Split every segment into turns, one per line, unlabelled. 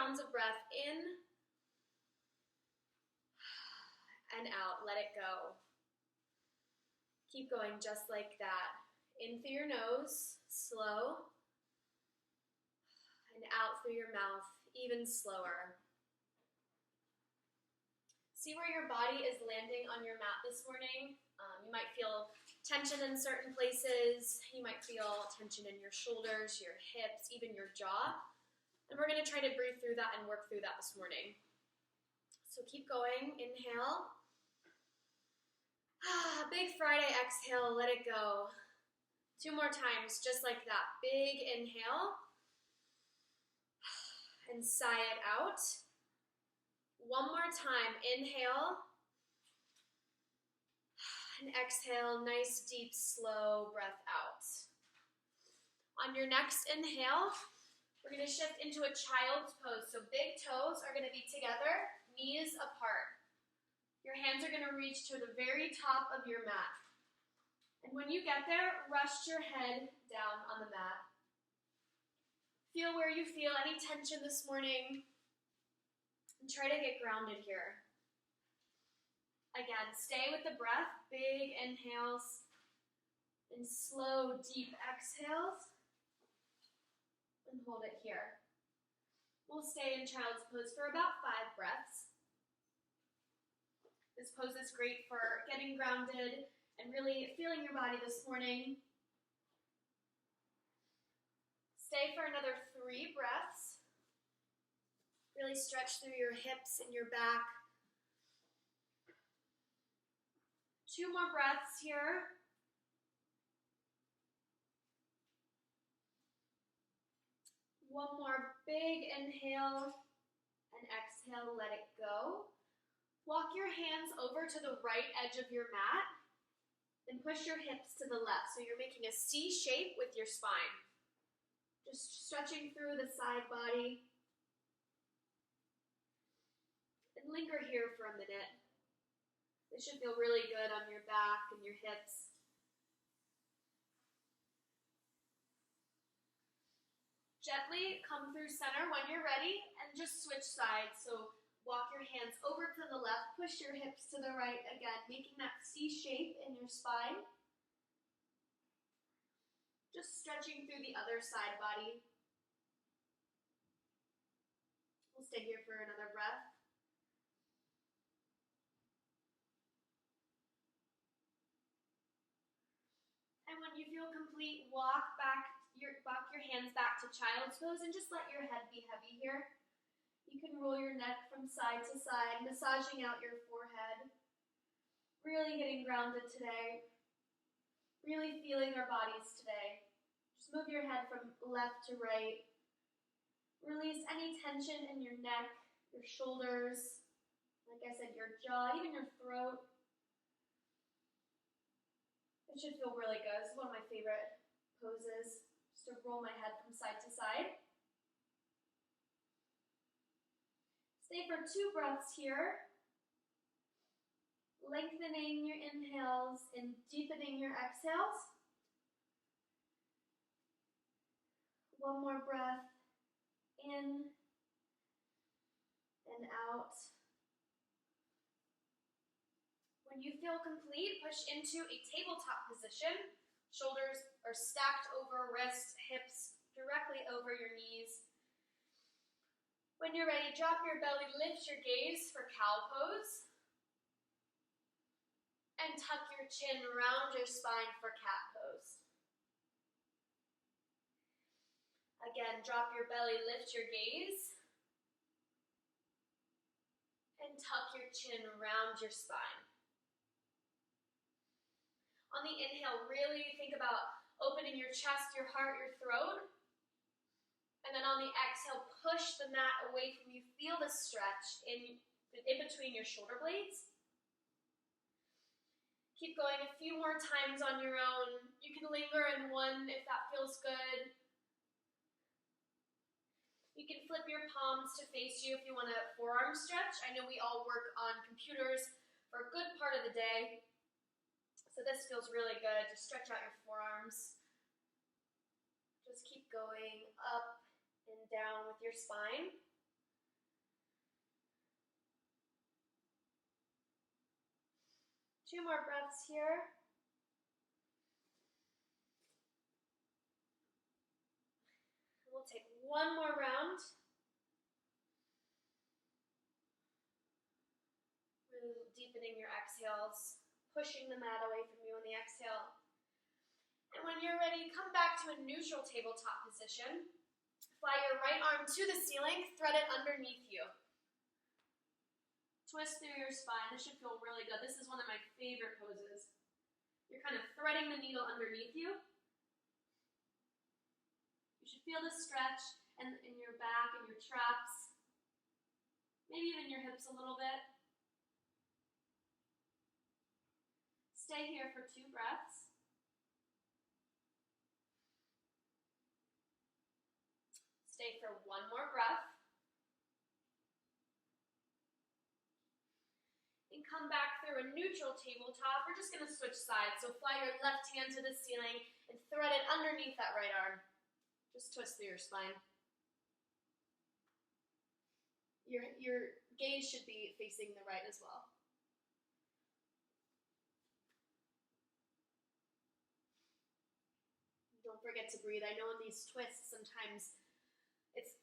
rounds of breath in and out. Let it go. Keep going just like that. In through your nose, slow, and out through your mouth, even slower. See where your body is landing on your mat this morning. You might feel tension in certain places. You might feel tension in your shoulders, your hips, even your jaw. And we're going to try to breathe through that and work through that this morning. So keep going. Inhale. Big Friday exhale. Let it go. 2 more times, just like that. Big inhale. And sigh it out. 1 more time. Inhale. And exhale. Nice, deep, slow breath out. On your next inhale, we're going to shift into a child's pose. So big toes are going to be together, knees apart. Your hands are going to reach to the very top of your mat. And when you get there, rest your head down on the mat. Feel where you feel any tension this morning. And try to get grounded here. Again, stay with the breath. Big inhales and slow, deep exhales. And hold it here. We'll stay in child's pose for about 5 breaths. This pose is great for getting grounded and really feeling your body this morning. Stay for another 3 breaths. Really stretch through your hips and your back. 2 more breaths here. One more big inhale and exhale, let it go. Walk your hands over to the right edge of your mat and push your hips to the left. So you're making a C shape with your spine. Just stretching through the side body. And linger here for a minute. This should feel really good on your back and your hips. Gently come through center when you're ready and just switch sides. So walk your hands over to the left, push your hips to the right again, making that C shape in your spine. Just stretching through the other side body. We'll stay here for another breath. And when you feel complete, walk your hands back to child's pose and just let your head be heavy here. You can roll your neck from side to side, massaging out your forehead. Really getting grounded today. Really feeling our bodies today. Just move your head from left to right. Release any tension in your neck, your shoulders, like I said, your jaw, even your throat. It should feel really good. It's one of my favorite poses, just to roll my head from side to side. Stay for 2 breaths here. Lengthening your inhales and deepening your exhales. 1 more breath in and out. When you feel complete, push into a tabletop position. Shoulders are stacked over wrists, hips directly over your knees. When you're ready, drop your belly, lift your gaze for cow pose. And tuck your chin around your spine for cat pose. Again, drop your belly, lift your gaze. And tuck your chin around your spine. On the inhale, really think about opening your chest, your heart, your throat. And then on the exhale, push the mat away from you. Feel the stretch in between your shoulder blades. Keep going a few more times on your own. You can linger in one if that feels good. You can flip your palms to face you if you want a forearm stretch. I know we all work on computers for a good part of the day. So this feels really good. Just stretch out your forearms. Just keep going up and down with your spine. 2 more breaths here. We'll take 1 more round. Really deepening your exhales, pushing the mat away from you on the exhale. And when you're ready, come back to a neutral tabletop position. Fly your right arm to the ceiling, thread it underneath you. Twist through your spine. This should feel really good. This is one of my favorite poses. You're kind of threading the needle underneath you. You should feel the stretch in your back and your traps. Maybe even your hips a little bit. Stay here for 2 breaths. Stay for 1 more breath. And come back through a neutral tabletop. We're just going to switch sides. So fly your left hand to the ceiling and thread it underneath that right arm. Just twist through your spine. Your gaze should be facing the right as well. Don't forget to breathe. I know in these twists sometimes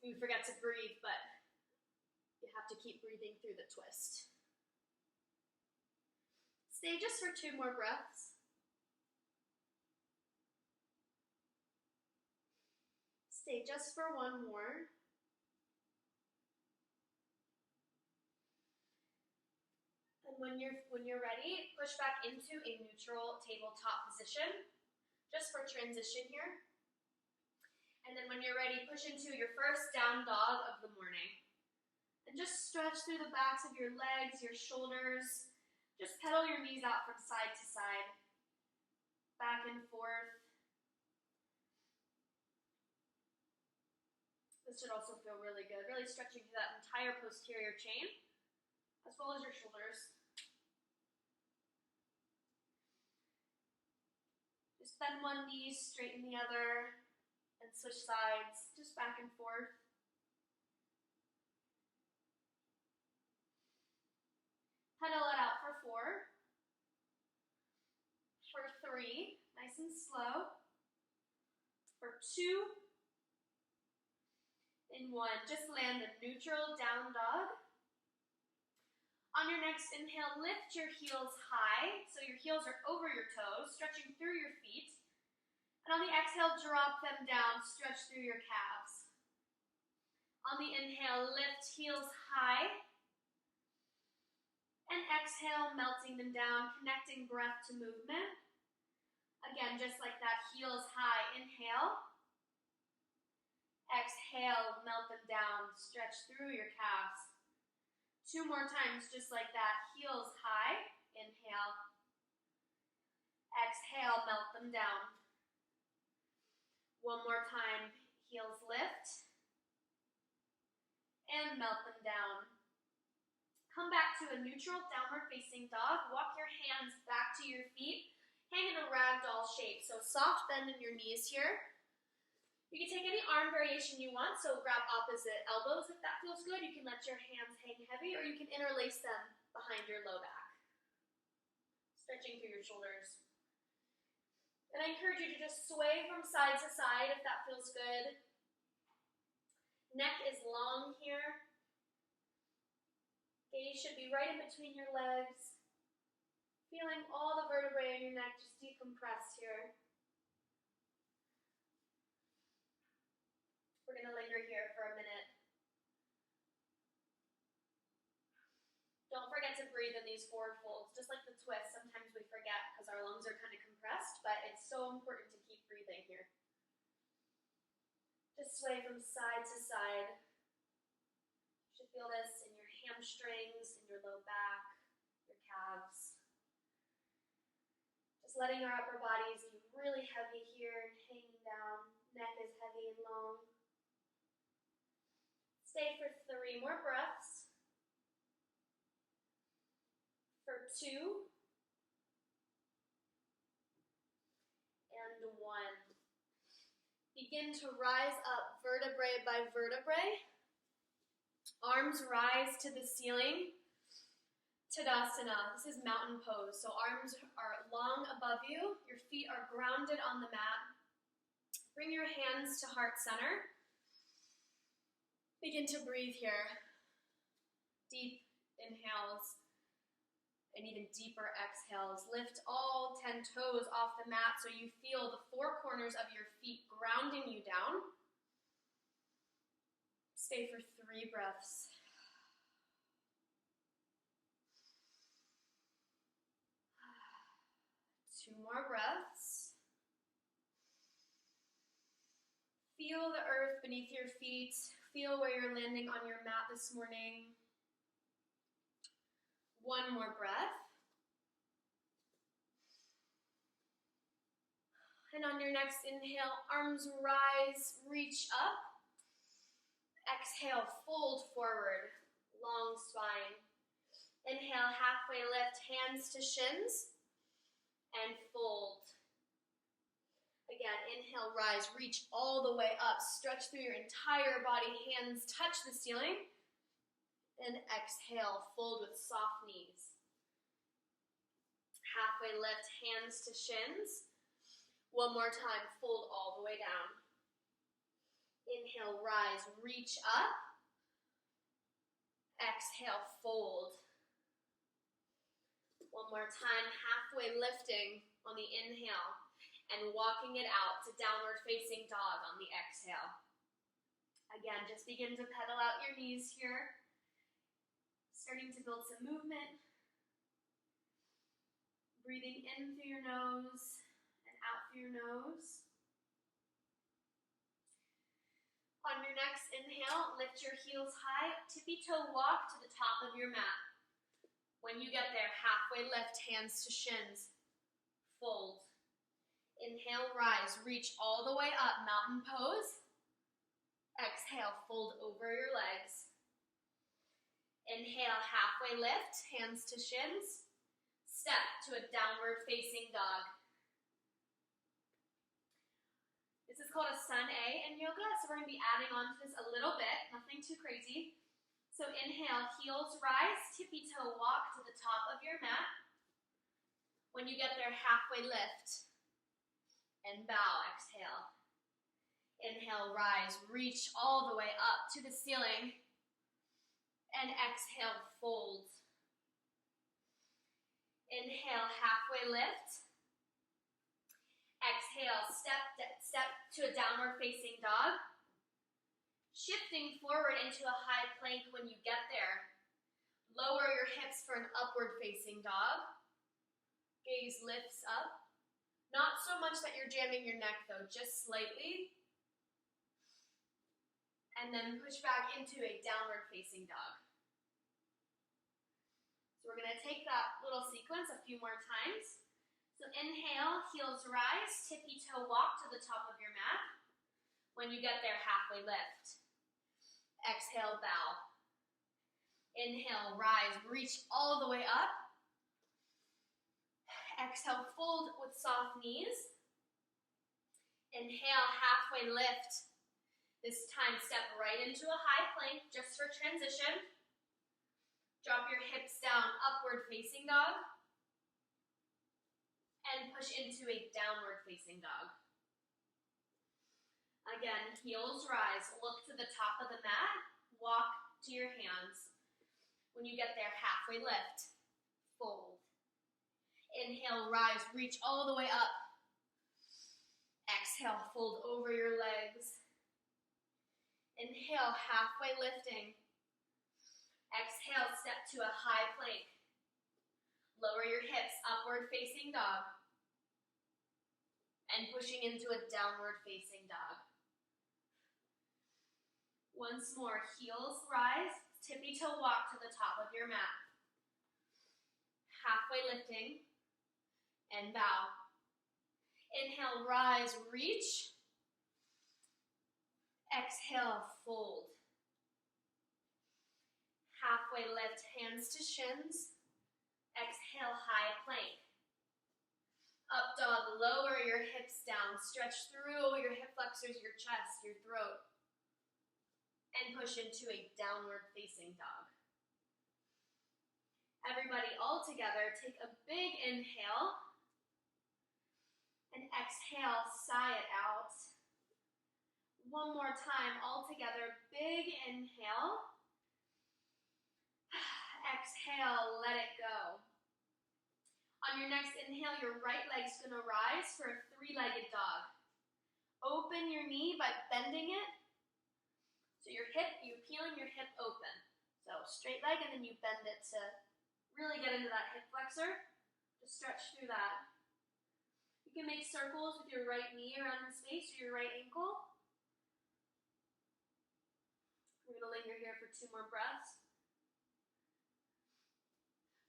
you forget to breathe, but you have to keep breathing through the twist. Stay just for 2 more breaths. Stay just for 1 more. And when you're ready, push back into a neutral tabletop position, just for transition here. And then when you're ready, push into your first down dog of the morning. And just stretch through the backs of your legs, your shoulders. Just pedal your knees out from side to side, back and forth. This should also feel really good, really stretching through that entire posterior chain, as well as your shoulders. Just bend one knee, straighten the other, and switch sides, just back and forth. Pedal it out for 4, for 3, nice and slow, for 2, and 1. Just land a neutral down dog. On your next inhale, lift your heels high, so your heels are over your toes, stretching through your feet. And on the exhale, drop them down, stretch through your calves. On the inhale, lift heels high. And exhale, melting them down, connecting breath to movement. Again, just like that, heels high, inhale. Exhale, melt them down, stretch through your calves. 2 more times, just like that, heels high, inhale. Exhale, melt them down. 1 more time, heels lift. And melt them down. Come back to a neutral downward facing dog. Walk your hands back to your feet. Hang in a ragdoll shape. So soft bend in your knees here. You can take any arm variation you want. So grab opposite elbows if that feels good. You can let your hands hang heavy, or you can interlace them behind your low back. Stretching through your shoulders. And I encourage you to just sway from side to side if that feels good. Neck is long here. Gaze should be right in between your legs. Feeling all the vertebrae in your neck just decompress here. We're going to linger here for a minute. Don't forget to breathe in these forward folds. Just like the twist, sometimes we forget because our lungs are kind of compressed, but it's so important to keep breathing here. Just sway from side to side. You should feel this in your hamstrings, in your low back, your calves. Just letting our upper bodies be really heavy here and hanging down. Neck is heavy and long. Stay for 3 more breaths. For 2. And 1. Begin to rise up vertebrae by vertebrae. Arms rise to the ceiling. Tadasana. This is mountain pose. So arms are long above you. Your feet are grounded on the mat. Bring your hands to heart center. Begin to breathe here. Deep inhales and even deeper exhales. Lift all 10 toes off the mat so you feel the four corners of your feet grounding you down. Stay for 3 breaths. Two more breaths. Feel the earth beneath your feet. Feel where you're landing on your mat this morning. One more breath. And on your next inhale, arms rise, reach up. Exhale, fold forward, long spine. Inhale, halfway lift, hands to shins, and fold. Again, inhale, rise, reach all the way up. Stretch through your entire body, hands touch the ceiling. And exhale, fold with soft knees. Halfway lift, hands to shins. One more time, fold all the way down. Inhale, rise, reach up. Exhale, fold. One more time, halfway lifting on the inhale and walking it out to downward facing dog on the exhale. Again, just begin to pedal out your knees here. Starting to build some movement. Breathing in through your nose and out through your nose. On your next inhale, lift your heels high, tippy-toe walk to the top of your mat. When you get there, halfway lift, hands to shins, fold. Inhale, rise, reach all the way up, mountain pose. Exhale, fold over your legs. Inhale, halfway lift, hands to shins. Step to a downward facing dog. This is called a Sun A in yoga, so we're going to be adding on to this a little bit, nothing too crazy. So inhale, heels rise, tippy toe walk to the top of your mat. When you get there, halfway lift and bow, exhale. Inhale, rise, reach all the way up to the ceiling. And exhale, fold. Inhale, halfway lift. Exhale, step to a downward facing dog. Shifting forward into a high plank when you get there. Lower your hips for an upward facing dog. Gaze lifts up. Not so much that you're jamming your neck though, just slightly. And then push back into a downward facing dog. So we're going to take that little sequence a few more times. So inhale, heels rise, tippy toe walk to the top of your mat. When you get there, halfway lift. Exhale, bow. Inhale, rise, reach all the way up. Exhale, fold with soft knees. Inhale, halfway lift. This time, step right into a high plank just for transition. Drop your hips down, upward facing dog. And push into a downward facing dog. Again, heels rise, look to the top of the mat, walk to your hands. When you get there, halfway lift, fold. Inhale, rise, reach all the way up. Exhale, fold over your legs. Inhale, halfway lifting. Exhale, step to a high plank. Lower your hips, upward facing dog. And pushing into a downward facing dog. Once more, heels rise, tippy toe walk to the top of your mat. Halfway lifting and bow. Inhale, rise, reach. Exhale, fold. Halfway lift, hands to shins. Exhale, high plank. Up dog, lower your hips down. Stretch through your hip flexors, your chest, your throat. And push into a downward facing dog. Everybody all together, take a big inhale and exhale, sigh it out. One more time, all together, big inhale. Exhale, let it go. On your next inhale, your right leg's gonna rise for a three-legged dog. Open your knee by bending it. So you're peeling your hip open. So straight leg, and then you bend it to really get into that hip flexor. Just stretch through that. You can make circles with your right knee around the space or your right ankle. We're gonna linger here for 2 more breaths.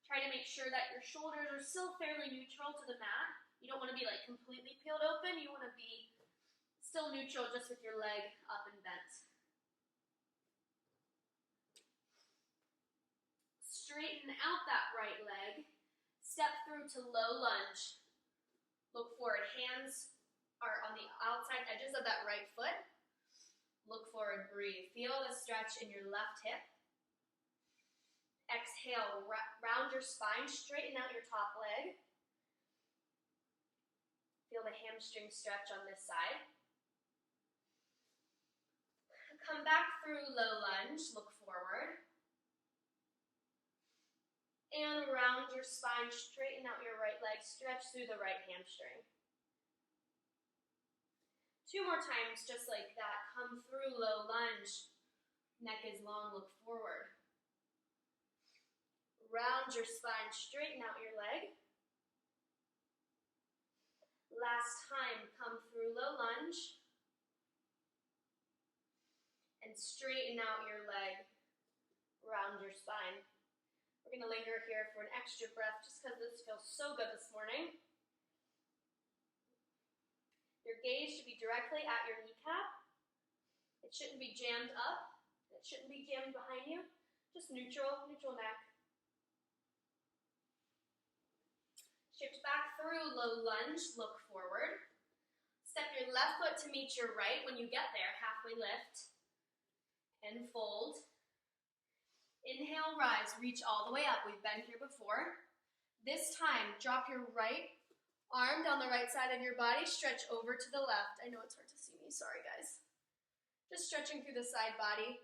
Try to make sure that your shoulders are still fairly neutral to the mat. You don't want to be like completely peeled open. You want to be still neutral just with your leg up and bent. Straighten out that right leg. Step through to low lunge. Look forward. Hands are on the outside edges of that right foot. Look forward, breathe. Feel the stretch in your left hip. Exhale, round your spine, straighten out your top leg. Feel the hamstring stretch on this side. Come back through low lunge, look forward. And round your spine, straighten out your right leg, stretch through the right hamstring. 2 more times, just like that. Come through low lunge. Neck is long, look forward. Round your spine, straighten out your leg. Last time, come through low lunge. And straighten out your leg. Round your spine. We're gonna linger here for an extra breath just because this feels so good this morning. Your gaze should be directly at your kneecap. It shouldn't be jammed up. It shouldn't be jammed behind you. Just neutral neck. Shift back through low lunge, look forward. Step your left foot to meet your right. When you get there, halfway lift and fold. Inhale, rise, reach all the way up. We've been here before. This time, drop your right arm down the right side of your body, stretch over to the left. I know it's hard to see me, sorry guys. Just stretching through the side body.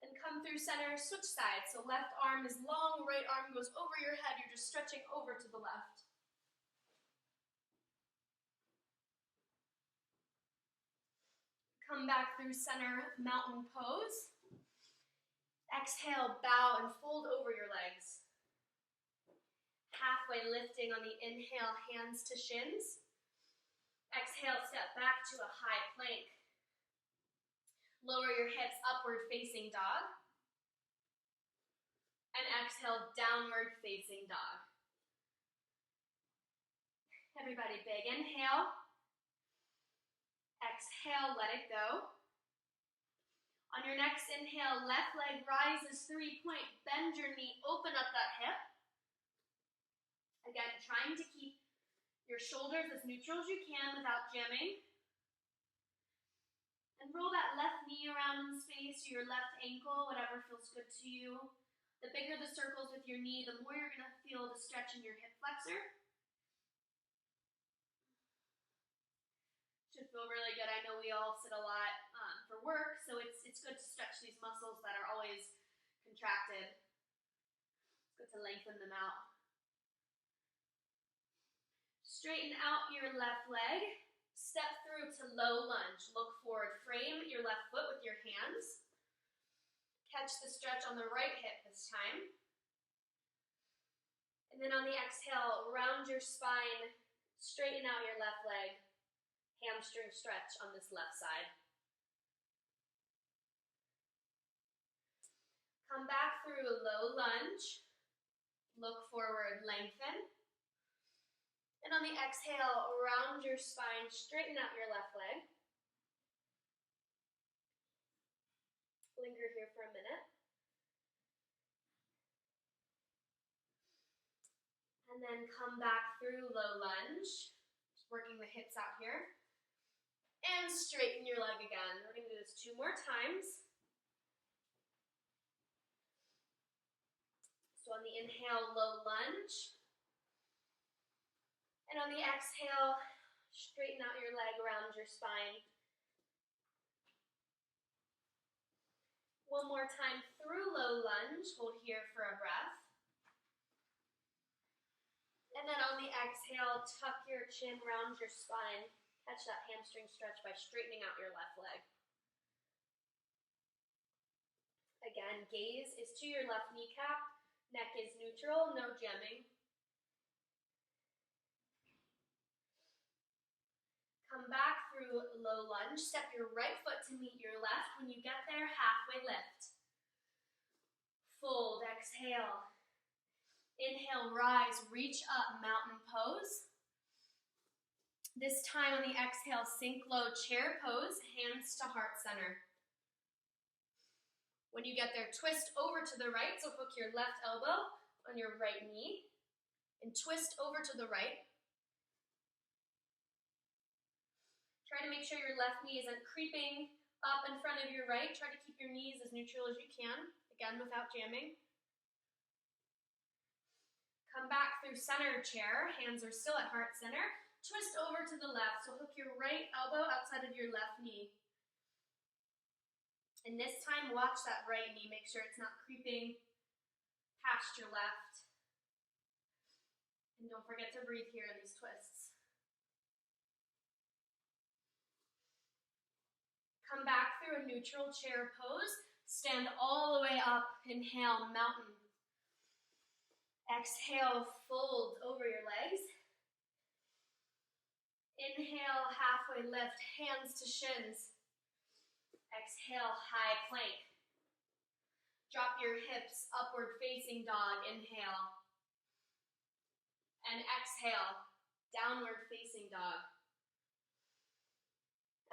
And come through center, switch sides. So left arm is long, right arm goes over your head. You're just stretching over to the left. Come back through center, mountain pose. Exhale, bow and fold over your legs. Halfway lifting on the inhale, hands to shins. Exhale, step back to a high plank. Lower your hips, upward facing dog. And exhale, downward facing dog. Everybody, big inhale. Exhale, let it go. On your next inhale, left leg rises 3-point. Bend your knee, open up that hip. Again, trying to keep your shoulders as neutral as you can without jamming. And roll that left knee around in space, or your left ankle, whatever feels good to you. The bigger the circles with your knee, the more you're gonna feel the stretch in your hip flexor. Should feel really good. I know we all sit a lot for work, so it's good to stretch these muscles that are always contracted. It's good to lengthen them out. Straighten out your left leg. Step through to low lunge. Look forward. Frame your left foot with your hands. Catch the stretch on the right hip this time. And then on the exhale, round your spine. Straighten out your left leg. Hamstring stretch on this left side. Come back through a low lunge. Look forward, lengthen. And on the exhale, round your spine, straighten out your left leg. Linger here for a minute. And then come back through low lunge. Just working the hips out here. And straighten your leg again. We're going to do this 2 more times. on the inhale, low lunge. And on the exhale, straighten out your leg around your spine. One more time through low lunge. Hold here for a breath. And then on the exhale, tuck your chin around your spine. Catch that hamstring stretch by straightening out your left leg. Again, gaze is to your left kneecap. Neck is neutral, no jamming. Come back through low lunge. Step your right foot to meet your left. When you get there, halfway lift. Fold, exhale. Inhale, rise, reach up, mountain pose. This time on the exhale, sink low, chair pose, hands to heart center. When you get there, twist over to the right, so hook your left elbow on your right knee, and twist over to the right. Try to make sure your left knee isn't creeping up in front of your right. Try to keep your knees as neutral as you can, again, without jamming. Come back through center chair, hands are still at heart center. Twist over to the left, so hook your right elbow outside of your left knee. And this time, watch that right knee. Make sure it's not creeping past your left. And don't forget to breathe here in these twists. Come back through a neutral chair pose. Stand all the way up. Inhale, mountain. Exhale, fold over your legs. Inhale, halfway lift, hands to shins. Exhale, high plank. Drop your hips, upward facing dog, inhale. And exhale, downward facing dog.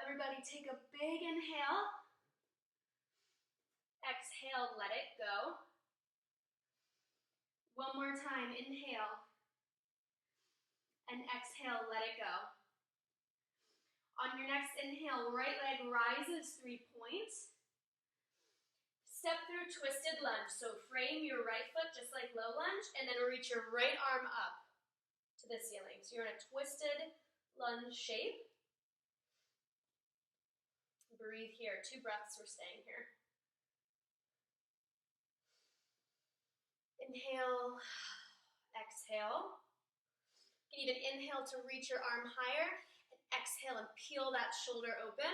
Everybody take a big inhale. Exhale, let it go. One more time, inhale. And exhale, let it go. On your next inhale, right leg rises 3 points. Step through twisted lunge. So frame your right foot just like low lunge, and then reach your right arm up to the ceiling. So you're in a twisted lunge shape. Breathe here. 2 breaths, we're staying here. Inhale, exhale. You can even inhale to reach your arm higher, and exhale and peel that shoulder open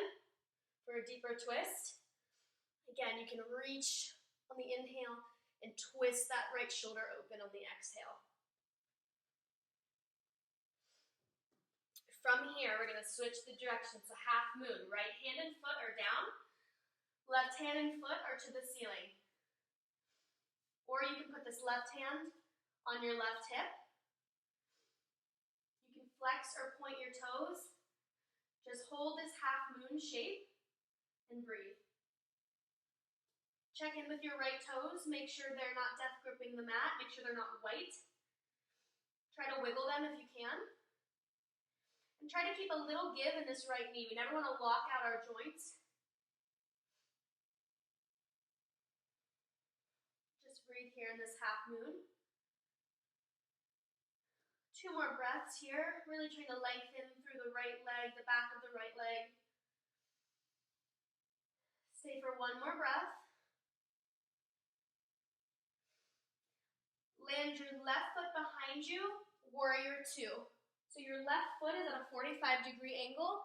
for a deeper twist. Again, you can reach on the inhale and twist that right shoulder open on the exhale. From here, we're going to switch the direction, so half moon. Right hand and foot are down. Left hand and foot are to the ceiling. Or you can put this left hand on your left hip. You can flex or point your toes. Just hold this half moon shape and breathe. Check in with your right toes. Make sure they're not death gripping the mat. Make sure they're not white. Try to wiggle them if you can. And try to keep a little give in this right knee. We never want to lock out our joints. Just breathe here in this half moon. 2 more breaths here. Really trying to lengthen through the right leg, the back of the right leg. Stay for 1 more breath. Land your left foot behind you, warrior 2. So your left foot is at a 45-degree angle.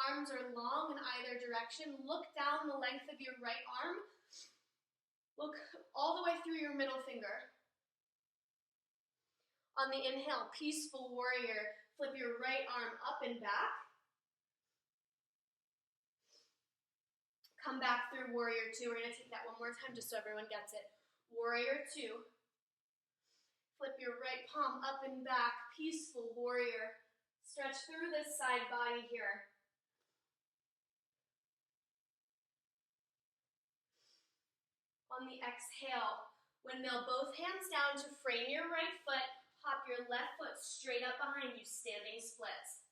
Arms are long in either direction. Look down the length of your right arm. Look all the way through your middle finger. On the inhale, peaceful warrior. Flip your right arm up and back. Come back through warrior 2. We're going to take that one more time just so everyone gets it. Warrior 2. Flip your right palm up and back, peaceful warrior. Stretch through this side body here. On the exhale, windmill both hands down to frame your right foot. Hop your left foot straight up behind you, standing splits.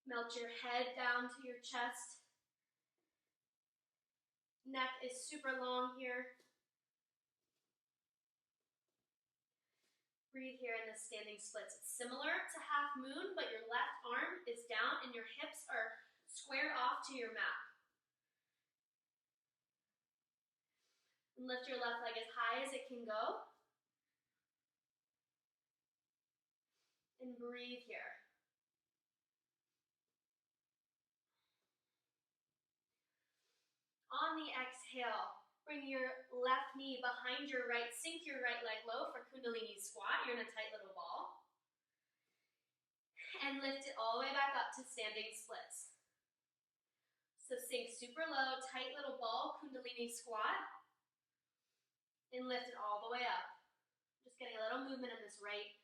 Melt your head down to your chest. Neck is super long here. Breathe here in the standing splits. It's similar to half moon, but your left arm is down and your hips are squared off to your mat. And lift your left leg as high as it can go. And breathe here. On the exhale, bring your left knee behind your right, sink your right leg low for Kundalini squat. You're in a tight little ball. And lift it all the way back up to standing splits. So sink super low, tight little ball, Kundalini squat. And lift it all the way up. Just getting a little movement in this right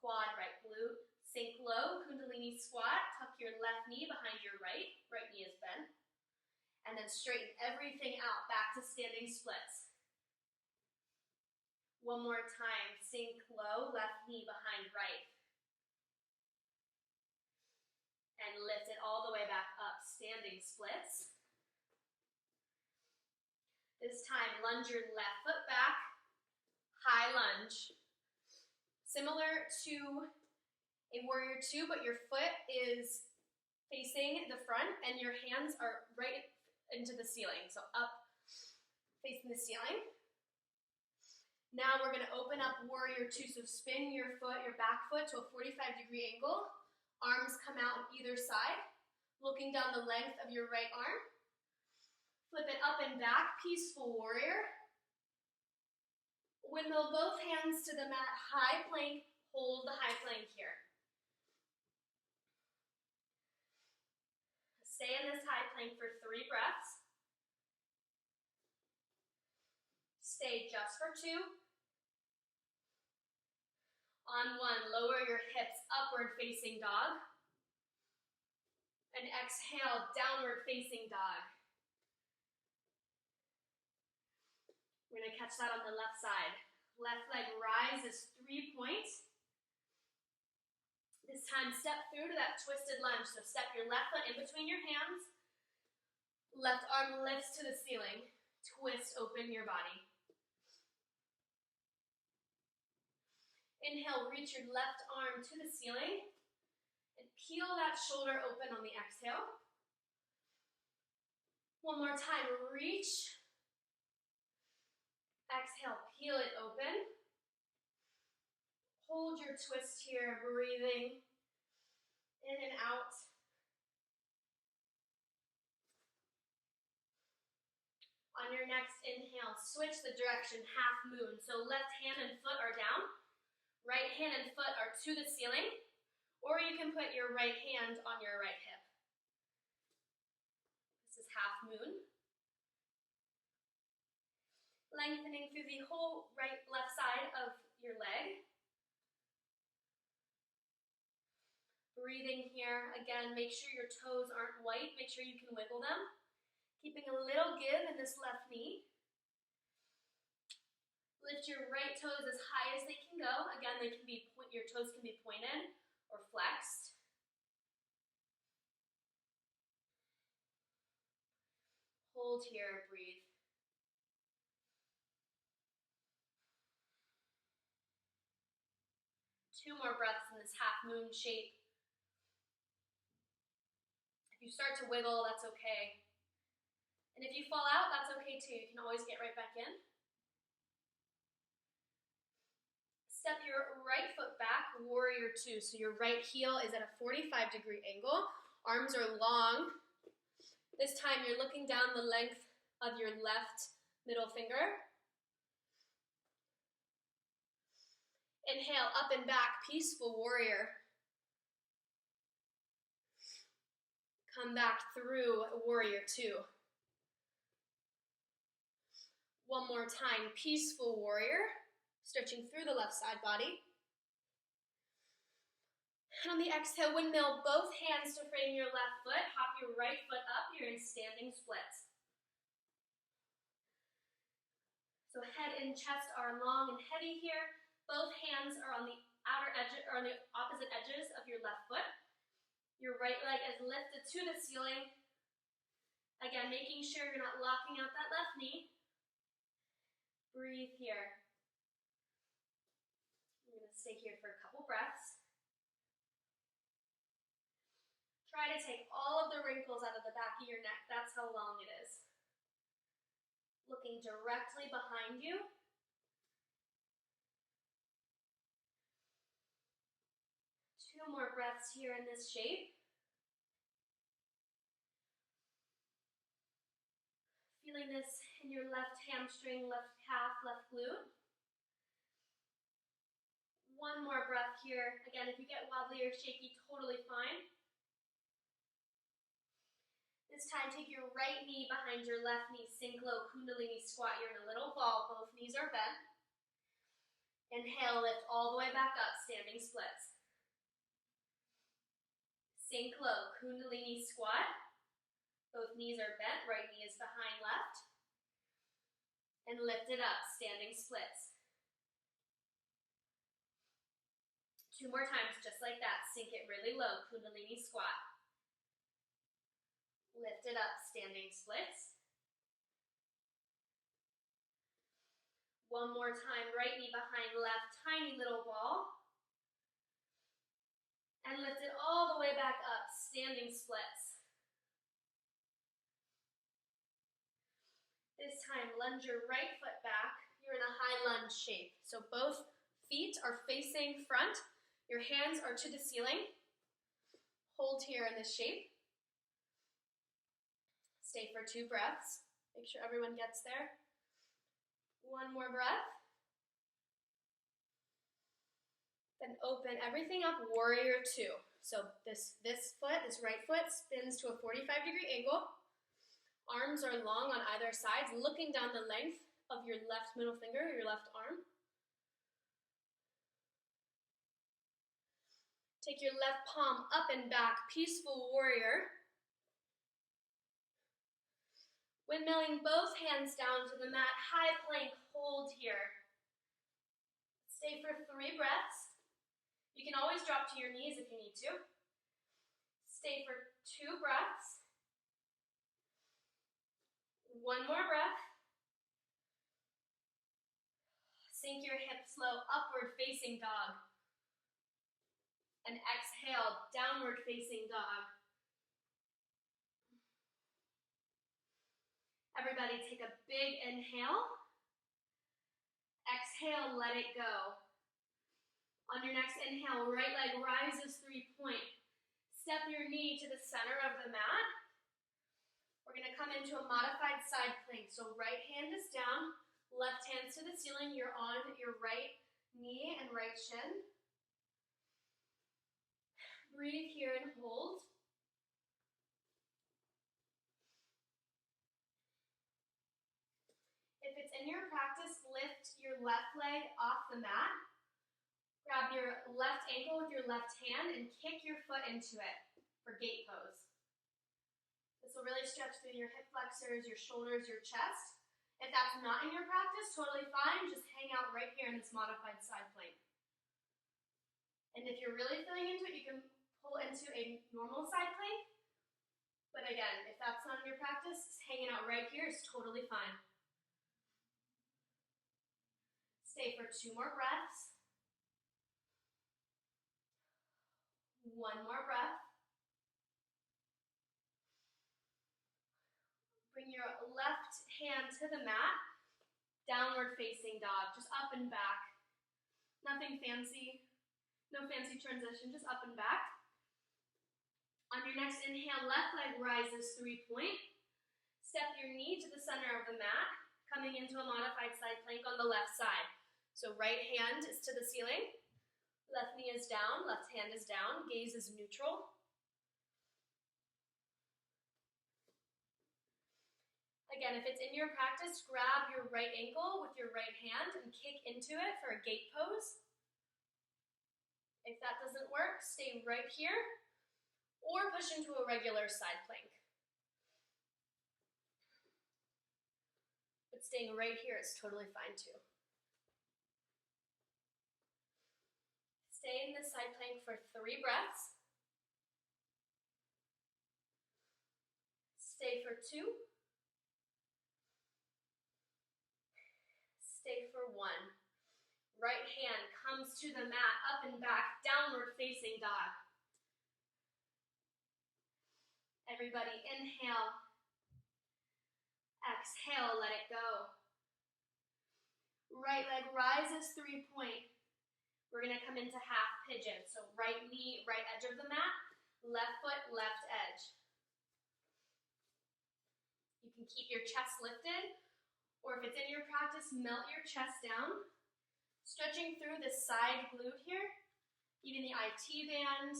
quad, right glute. Sink low, Kundalini squat. Tuck your left knee behind your right. Right knee is bent. And then straighten everything out, back to standing splits. One more time, sink low, left knee behind right. And lift it all the way back up, standing splits. This time, lunge your left foot back, high lunge. Similar to a warrior two, but your foot is facing the front and your hands are right into the ceiling, so up, facing the ceiling. Now we're gonna open up warrior two, so spin your foot, your back foot to a 45-degree angle. Arms come out on either side, looking down the length of your right arm. Flip it up and back, peaceful warrior. Windmill both hands to the mat, high plank, hold the high plank here. Stay in this high plank for 3 breaths. Stay just for 2. On 1, lower your hips, upward facing dog. And exhale, downward facing dog. We're gonna catch that on the left side. Left leg rises 3 points. This time, step through to that twisted lunge. So step your left foot in between your hands. Left arm lifts to the ceiling. Twist open your body. Inhale, reach your left arm to the ceiling. And peel that shoulder open on the exhale. One more time, reach. Exhale, peel it open. Hold your twist here, breathing in and out. On your next inhale, switch the direction, half moon. So left hand and foot are down. Right hand and foot are to the ceiling. Or you can put your right hand on your right hip. This is half moon. Lengthening through the whole left side of your leg. Breathing here, again, make sure your toes aren't white, make sure you can wiggle them. Keeping a little give in this left knee. Lift your right toes as high as they can go. Again, your toes can be pointed or flexed. Hold here, breathe. Two more breaths in this half moon shape. If you start to wiggle, that's okay. And if you fall out, that's okay too. You can always get right back in. Step your right foot back, warrior two. So your right heel is at a 45-degree angle. Arms are long. This time you're looking down the length of your left middle finger. Inhale, up and back, peaceful warrior. Come back through warrior two. One more time, peaceful warrior. Stretching through the left side body. And on the exhale, windmill both hands to frame your left foot. Hop your right foot up. You're in standing splits. So head and chest are long and heavy here. Both hands are on the outer edge or on the opposite edges of your left foot. Your right leg is lifted to the ceiling. Again, making sure you're not locking out that left knee. Breathe here. You're going to Stay here for a couple breaths. Try to take all of the wrinkles out of the back of your neck. That's how long it is. Looking directly behind you. Two more breaths here in this shape. Feeling this in your left hamstring, left calf, left glute. One more breath here. Again, if you get wobbly or shaky, totally fine. This time, take your right knee behind your left knee. Sink low, Kundalini squat. You're in a little ball. Both knees are bent. Inhale, lift all the way back up, standing splits. Sink low, Kundalini squat. Both knees are bent. Right knee is behind left. And lift it up, standing splits. Two more times, just like that. Sink it really low, Kundalini squat. Lift it up, standing splits. One more time, right knee behind left, tiny little ball. And lift it all the way back up, standing splits. This time, lunge your right foot back. You're in a high lunge shape. So both feet are facing front. Your hands are to the ceiling. Hold here in this shape. Stay for 2 breaths. Make sure everyone gets there. One more breath. Then open everything up, warrior 2. So this right foot spins to a 45-degree angle. Arms are long on either side, looking down the length of your left middle finger, your left arm. Take your left palm up and back, peaceful warrior. Windmilling both hands down to the mat, high plank, hold here. Stay for 3 breaths. You can always drop to your knees if you need to. Stay for 2 breaths. One more breath. Sink your hips low, upward facing dog. And exhale, downward facing dog. Everybody take a big inhale. Exhale, let it go. On your next inhale, right leg rises 3-point. Step your knee to the center of the mat. We're going to come into a modified side plank. So right hand is down, left hand to the ceiling. You're on your right knee and right shin. Breathe here and hold. If it's in your practice, lift your left leg off the mat. Grab your left ankle with your left hand and kick your foot into it for gate pose. This will really stretch through your hip flexors, your shoulders, your chest. If that's not in your practice, totally fine. Just hang out right here in this modified side plank. And if you're really feeling into it, you can pull into a normal side plank. But again, if that's not in your practice, hanging out right here is totally fine. Stay for 2 more breaths. One more breath. Bring your left hand to the mat. Downward facing dog, just up and back. Nothing fancy, no fancy transition, just up and back. On your next inhale, left leg rises 3-point. Step your knee to the center of the mat, coming into a modified side plank on the left side. So right hand is to the ceiling, left knee is down, left hand is down, gaze is neutral. Again, if it's in your practice, grab your right ankle with your right hand and kick into it for a gate pose. If that doesn't work, stay right here or push into a regular side plank. But staying right here is totally fine too. Stay in this side plank for 3 breaths. Stay for 2. Stay for 1. Right hand comes to the mat, up and back, downward facing dog. Everybody inhale. Exhale, let it go. Right leg rises 3-point. We're gonna come into half pigeon. So right knee, right edge of the mat, left foot, left edge. You can keep your chest lifted, or if it's in your practice, melt your chest down. Stretching through the side glute here, even the IT band.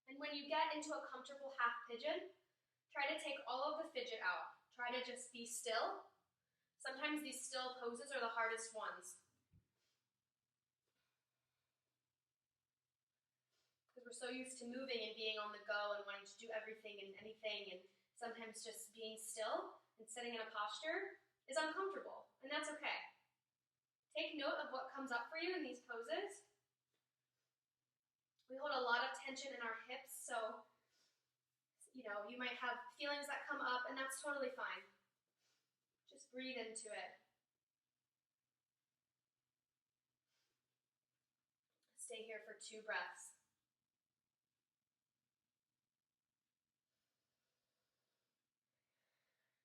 And when you get into a comfortable half pigeon, try to take all of the fidget out. Try to just be still. Sometimes these still poses are the hardest ones. Because we're so used to moving and being on the go and wanting to do everything and anything, and sometimes just being still and sitting in a posture is uncomfortable, and that's okay. Take note of what comes up for you in these poses. We hold a lot of tension in our hips, so you might have feelings that come up, and that's totally fine. Just breathe into it. Stay here for 2 breaths.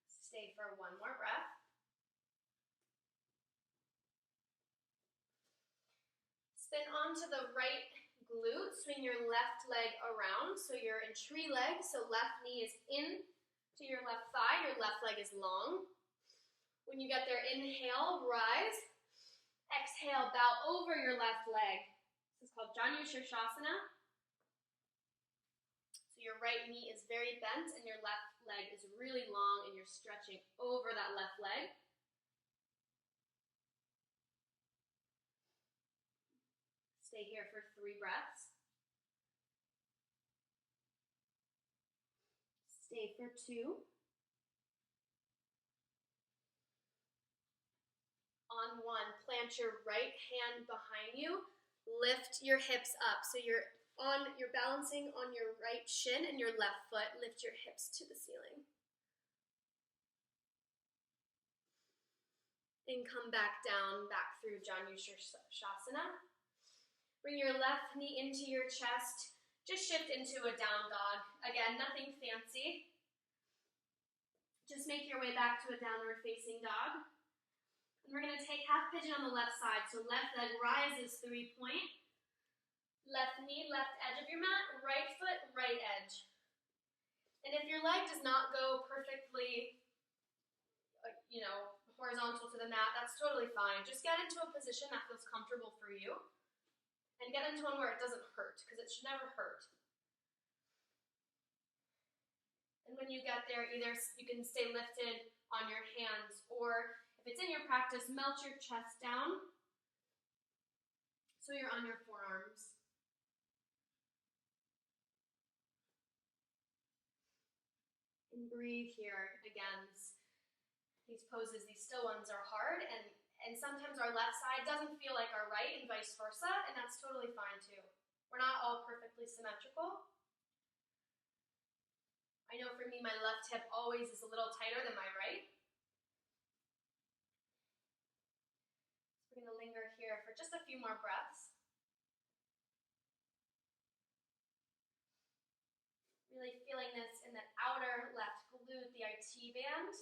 Stay for 1 more breath. Spin onto the right glute, swing your left leg around, so you're in tree leg, so left knee is in to your left thigh, your left leg is long. When you get there, inhale, rise. Exhale, bow over your left leg. This is called Janu Shirshasana. So your right knee is very bent and your left leg is really long and you're stretching over that left leg. Stay here for 3 breaths. Stay for 2. On 1, plant your right hand behind you. Lift your hips up. So you're balancing on your right shin and your left foot. Lift your hips to the ceiling. And come back down, back through Janu Shirshasana. Bring your left knee into your chest. Just shift into a down dog. Again, nothing fancy. Just make your way back to a downward facing dog. And we're going to take half pigeon on the left side. So left leg rises 3-point. Left knee, left edge of your mat. Right foot, right edge. And if your leg does not go perfectly, horizontal to the mat, that's totally fine. Just get into a position that feels comfortable for you. And get into one where it doesn't hurt, because it should never hurt. And when you get there, either you can stay lifted on your hands, or if it's in your practice, melt your chest down so you're on your forearms. And breathe here again. These poses, these still ones are hard, and sometimes our left side doesn't feel like our right and vice versa, and that's totally fine too. We're not all perfectly symmetrical. I know for me, my left hip always is a little tighter than my right. So we're going to linger here for just a few more breaths. Really feeling this in the outer left glute, the IT band.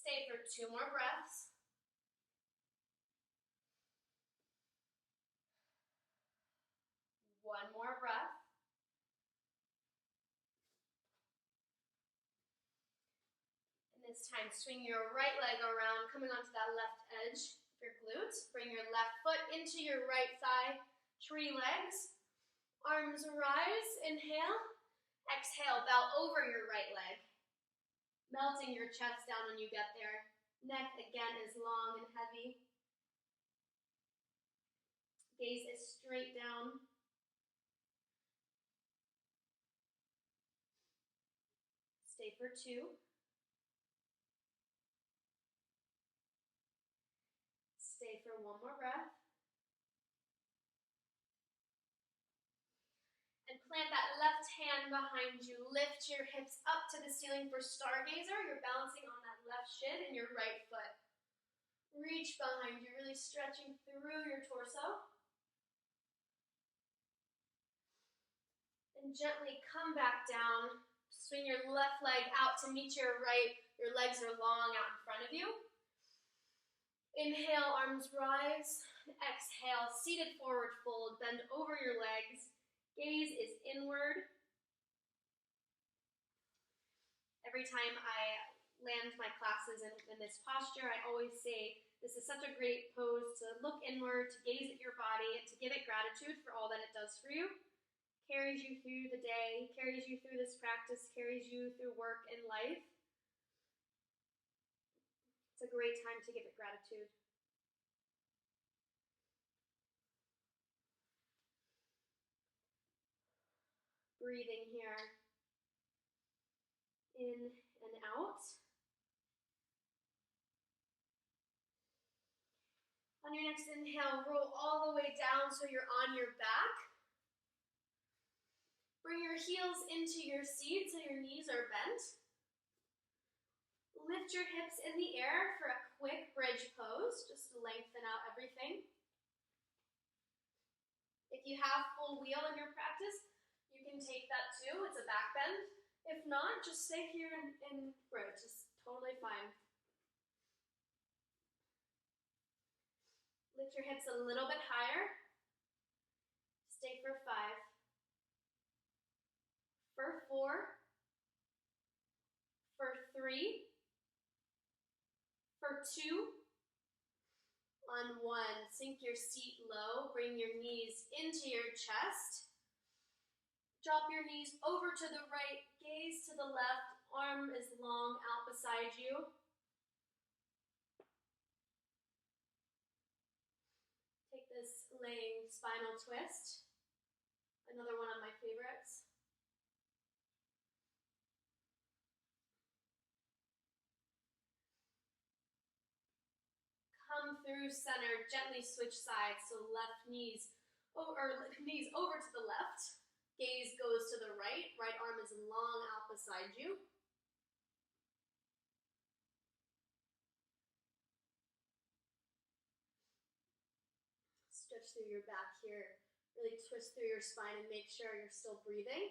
Stay for 2 more breaths. One more breath. And this time, swing your right leg around, coming onto that left edge of your glute. Bring your left foot into your right thigh, tree legs. Arms rise, inhale. Exhale, bow over your right leg. Melting your chest down when you get there. Neck again is long and heavy. Gaze is straight down. Stay for 2. Stay for 1 more breath. And plant that left hand behind you. Lift your hips up to the ceiling for stargazer. You're balancing on that left shin and your right foot. Reach behind you, really stretching through your torso. And gently come back down. Swing your left leg out to meet your right. Your legs are long out in front of you. Inhale, arms rise. Exhale, seated forward fold. Bend over your legs. Gaze is inward. Every time I land my classes in this posture, I always say this is such a great pose to look inward, to gaze at your body, and to give it gratitude for all that it does for you. Carries you through the day, carries you through this practice, carries you through work and life. It's a great time to give it gratitude. Breathing here. In and out. On your next inhale, roll all the way down so you're on your back. Bring your heels into your seat so your knees are bent. Lift your hips in the air for a quick bridge pose, just to lengthen out everything. If you have full wheel in your practice, you can take that too. It's a back bend. If not, just stay here in bridge. It's totally fine. Lift your hips a little bit higher. Stay for 5. For 4. For 3. For 2. On 1, sink your seat low. Bring your knees into your chest. Drop your knees over to the right, gaze to the left, arm is long out beside you. Take this laying spinal twist, another one of my favorites. Come through center, gently switch sides, so left knees over to the left. Gaze goes to the right. Right arm is long out beside you. Stretch through your back here. Really twist through your spine and make sure you're still breathing.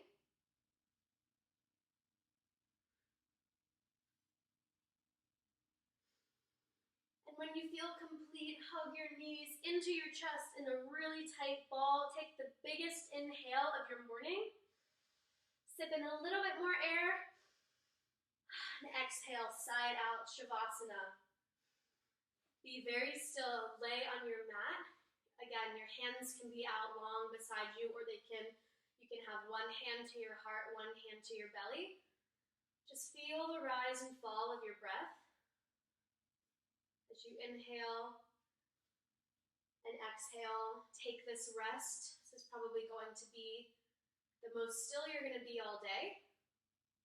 And when you feel complete, hug your knees into your chest in a really tight ball. Take the biggest inhale of your morning. Sip in a little bit more air. And exhale, side out, Shavasana. Be very still. Lay on your mat. Again, your hands can be out long beside you, or you can have one hand to your heart, one hand to your belly. Just feel the rise and fall of your breath. As you inhale and exhale, take this rest. This is probably going to be the most still you're going to be all day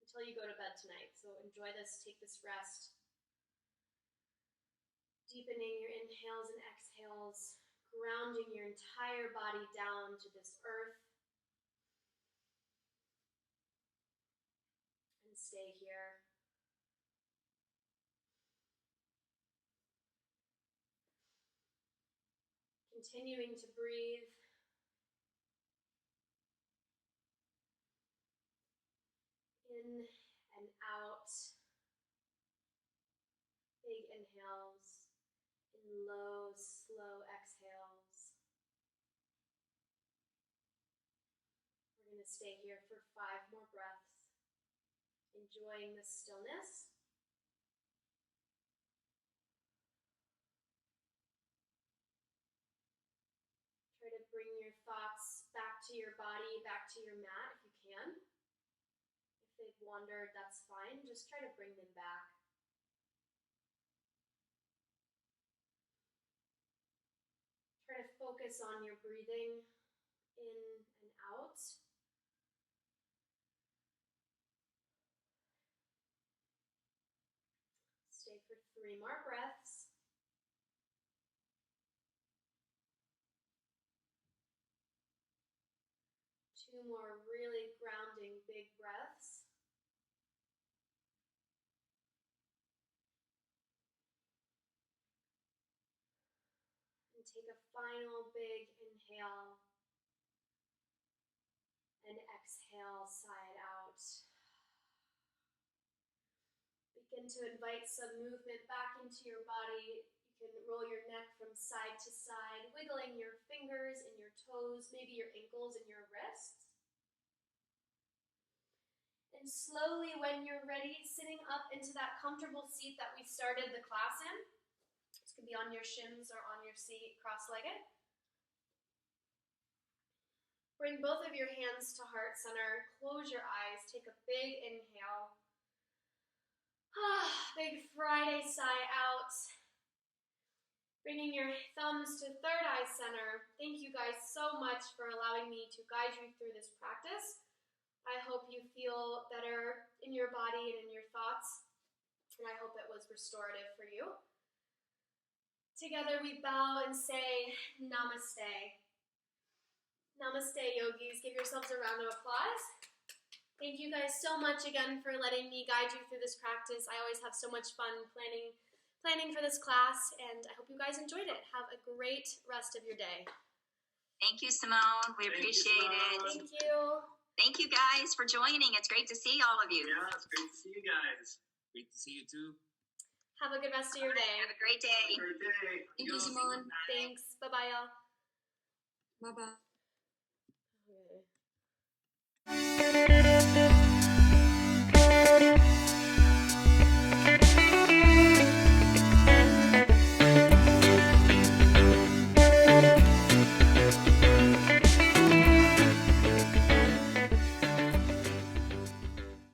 until you go to bed tonight. So enjoy this, take this rest. Deepening your inhales and exhales, grounding your entire body down to this earth. And stay here. Continuing to breathe. In and out. Big inhales and low, slow exhales. We're going to stay here for 5 more breaths, enjoying the stillness. Try to bring your thoughts back to your body, back to your mat if you can. If they've wandered, that's fine. Just try to bring them back. Try to focus on your breathing in and out. Stay for 3 more breaths. 2 2 more really grounding big breaths. And take a final big inhale. And exhale, sigh it out. Begin to invite some movement back into your body. You can roll your neck from side to side, wiggling your fingers and your toes, maybe your ankles and your wrists. And slowly, when you're ready, sitting up into that comfortable seat that we started the class in. This could be on your shins or on your seat, cross-legged. Bring both of your hands to heart center. Close your eyes. Take a big inhale. Big Friday sigh out. Bringing your thumbs to third eye center. Thank you guys so much for allowing me to guide you through this practice. I hope you feel better in your body and in your thoughts. And I hope it was restorative for you. Together we bow and say namaste. Namaste, yogis. Give yourselves a round of applause. Thank you guys so much again for letting me guide you through this practice. I always have so much fun planning for this class, and I hope you guys enjoyed it. Have a great rest of your day.
Thank you, Simone. We appreciate it.
Thank you.
Thank you guys for joining. It's great to see all of you.
Yeah, it's great to see you guys. Great to see you too.
Have a good rest of your day.
Have a great day.
Great day.
Thank you, Simone.
Thanks. Bye-bye, y'all.
Bye-bye.
Okay.